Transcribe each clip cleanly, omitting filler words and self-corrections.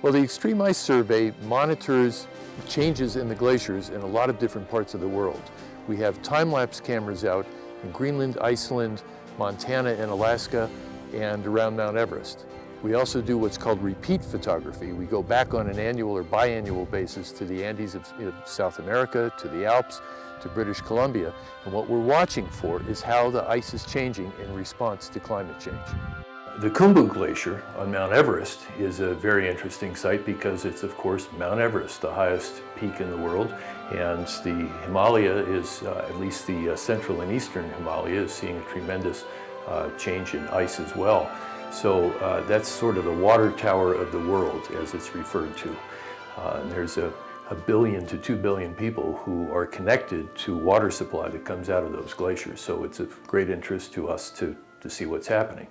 Well, the Extreme Ice Survey monitors changes in the glaciers in a lot of different parts of the world. We have time-lapse cameras out in Greenland, Iceland, Montana, and Alaska, and around Mount Everest. We also do what's called repeat photography. We go back on an annual or biannual basis to the Andes of South America, to the Alps, to British Columbia. And what we're watching for is how the ice is changing in response to climate change. The Khumbu Glacier on Mount Everest is a very interesting site because it's, of course, Mount Everest, the highest peak in the world. And the Himalaya is, at least the central and eastern Himalaya, is seeing a tremendous change in ice as well. So that's sort of the water tower of the world, as it's referred to. And there's a billion to 2 billion people who are connected to water supply that comes out of those glaciers. So it's of great interest to us to see what's happening.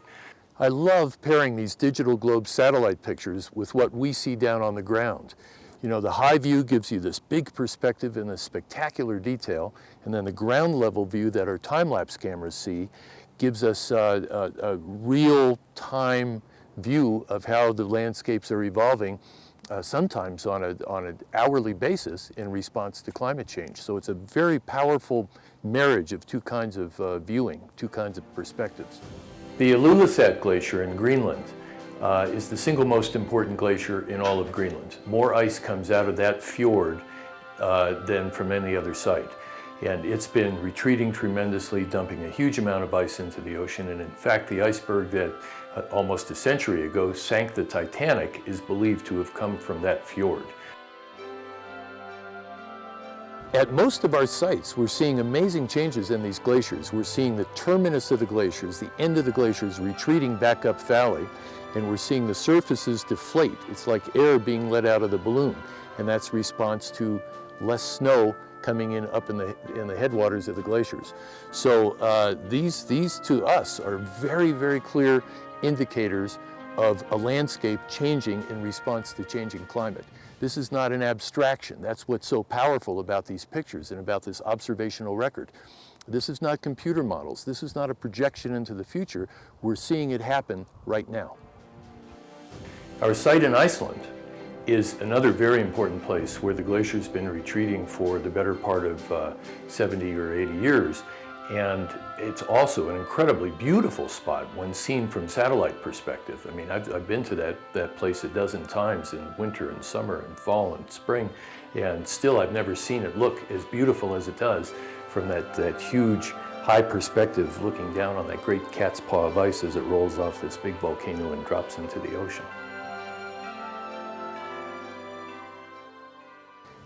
I love pairing these digital globe satellite pictures with what we see down on the ground. You know, the high view gives you this big perspective and this spectacular detail, and then the ground level view that our time-lapse cameras see gives us a real-time view of how the landscapes are evolving, sometimes on an hourly basis in response to climate change. So it's a very powerful marriage of two kinds of viewing, two kinds of perspectives. The Ilulissat Glacier in Greenland is the single most important glacier in all of Greenland. More ice comes out of that fjord than from any other site. And it's been retreating tremendously, dumping a huge amount of ice into the ocean. And in fact, the iceberg that almost a century ago sank the Titanic is believed to have come from that fjord. At most of our sites, we're seeing amazing changes in these glaciers. We're seeing the terminus of the glaciers, the end of the glaciers retreating back up valley, and we're seeing the surfaces deflate. It's like air being let out of the balloon, and that's response to less snow coming in up in the headwaters of the glaciers. So these to us are very, very clear indicators of a landscape changing in response to changing climate. This is not an abstraction. That's what's so powerful about these pictures and about this observational record. This is not computer models. This is not a projection into the future. We're seeing it happen right now. Our site in Iceland is another very important place where the glacier's been retreating for the better part of 70 or 80 years. And it's also an incredibly beautiful spot when seen from satellite perspective. I mean, I've been to that place a dozen times in winter and summer and fall and spring, and still I've never seen it look as beautiful as it does from that huge high perspective looking down on that great cat's paw of ice as it rolls off this big volcano and drops into the ocean.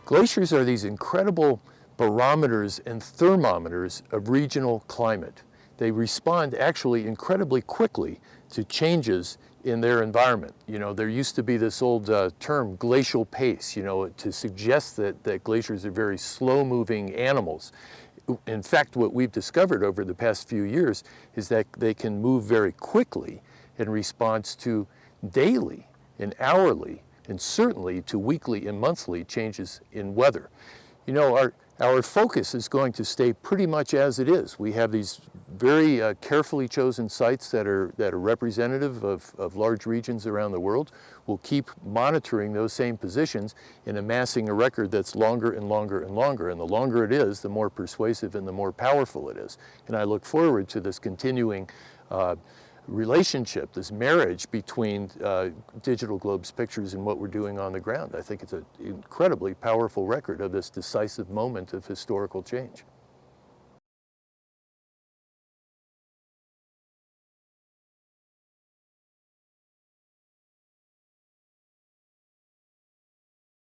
Glaciers are these incredible barometers and thermometers of regional climate. They respond actually incredibly quickly to changes in their environment. You know, there used to be this old term, glacial pace, you know, to suggest that glaciers are very slow-moving animals. In fact, what we've discovered over the past few years is that they can move very quickly in response to daily and hourly and certainly to weekly and monthly changes in weather. You know, our focus is going to stay pretty much as it is. We have these very carefully chosen sites that are representative of large regions around the world. We'll keep monitoring those same positions and amassing a record that's longer and longer and longer. And the longer it is, the more persuasive and the more powerful it is. And I look forward to this continuing relationship, this marriage between digital globes pictures and what we're doing on the ground. I think it's an incredibly powerful record of this decisive moment of historical change.